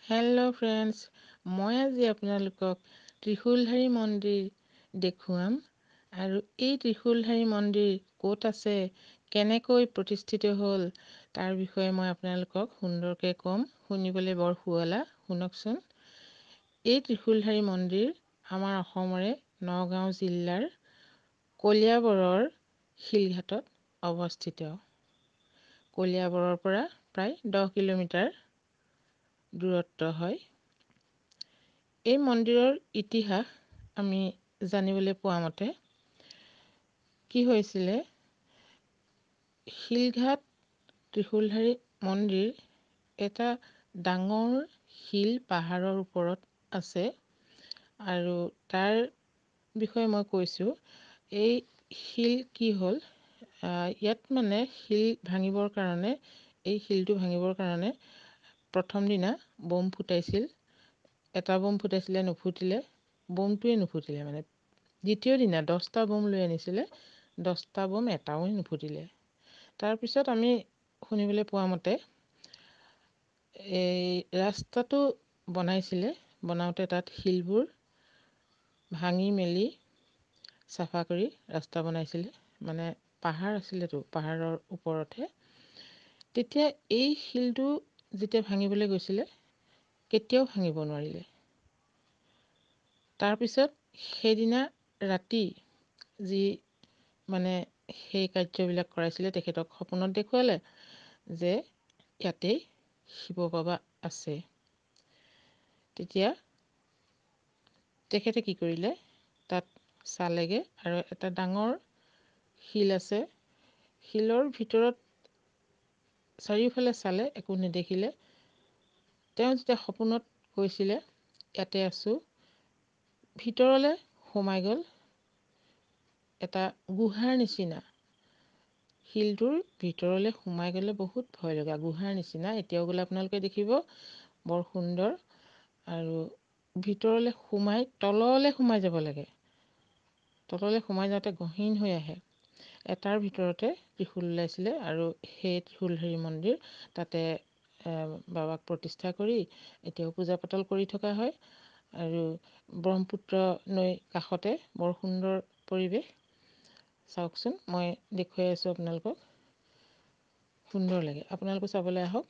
Hello' friends, মই আজি আপোনালোকক ত্ৰিশূলধাৰী মন্দিৰ দেখুৱাম আৰু এই ত্ৰিশূলধাৰী মন্দিৰ ক'ত আছে, কেনেকৈ প্ৰতিষ্ঠিত হ'ল তাৰ বিষয়ে মই আপোনালোকক সুন্দৰকৈ ক'ম। শুনিবলৈ বৰ শুৱলা, শুনকচোন। এই ত্ৰিশূলধাৰী মন্দিৰ আমাৰ অসমৰে নগাঁও জিলাৰ কলিয়াবৰৰ শিলঘাটত অৱস্থিত। কলিয়াবৰৰ পৰা প্ৰায় 10 কিলোমিটাৰ দূৰত্ব হয়। এই মন্দিৰৰ ইতিহাস আমি জানিবলৈ পোৱা মতে কি হৈছিলে, শিলঘাট ত্ৰিশূলধাৰী মন্দিৰ এটা ডাঙৰ শিল পাহাৰৰ ওপৰত আছে আৰু তাৰ বিষয়ে মই কৈছোঁ। এই শিল কি হ'ল, ইয়াত মানে শিল ভাঙিবৰ কাৰণে, এই শিলটো ভাঙিবৰ কাৰণে প্ৰথম দিনা বম ফুটাইছিল। এটা বম ফুটাইছিলে, নুফুটিলে, বমটোৱে নুফুটিলে। মানে দ্বিতীয় দিনা 10টা বম লৈ আনিছিলে, 10টা বম এটাও নুফুটিলে। তাৰপিছত আমি শুনিবলৈ পোৱা মতে এই ৰাস্তাটো বনাইছিলে, বনাওঁতে তাত শিলবোৰ ভাঙি মেলি চাফা কৰি ৰাস্তা বনাইছিলে। মানে পাহাৰ আছিলেতো, পাহাৰৰ ওপৰতহে। তেতিয়া এই শিলটো যেতিয়া ভাঙিবলৈ গৈছিলে, কেতিয়াও ভাঙিব নোৱাৰিলে। তাৰপিছত সেইদিনা ৰাতি যি মানে সেই কাৰ্যবিলাক কৰাইছিলে, তেখেতক সপোনত দেখুৱালে যে ইয়াতেই শিৱ বাবা আছে। তেতিয়া তেখেতে কি কৰিলে, তাত চালেগে আৰু এটা ডাঙৰ শিল আছে। শিলৰ ভিতৰত চাৰিওফালে চালে, একো নেদেখিলে। তেওঁ যেতিয়া সপোনত কৈছিলে ইয়াতে আছোঁ, ভিতৰলৈ সোমাই গ'ল। এটা গুহাৰ নিচিনা, শিলটোৰ ভিতৰলৈ সোমাই গ'লে বহুত ভয় লগা, গুহাৰ নিচিনা। এতিয়াও গ'লে আপোনালোকে দেখিব, বৰ সুন্দৰ। আৰু ভিতৰলৈ সোমাই, তললৈ সোমাই যাব লাগে। তললৈ সোমাই যাওঁতে গহীন হৈ আহে। এটাৰ ভিতৰতে ত্ৰিশূল ওলাইছিলে আৰু সেই ত্ৰিশূলধাৰী মন্দিৰ, তাতে বাবাক প্ৰতিষ্ঠা কৰি এতিয়াও পূজা পাতল কৰি থকা হয়। আৰু ব্ৰহ্মপুত্ৰ নৈ কাষতে, বৰ সুন্দৰ পৰিৱেশ। চাওকচোন, মই দেখুৱাই আছোঁ আপোনালোকক, সুন্দৰ লাগে। আপোনালোকে চাবলৈ আহক।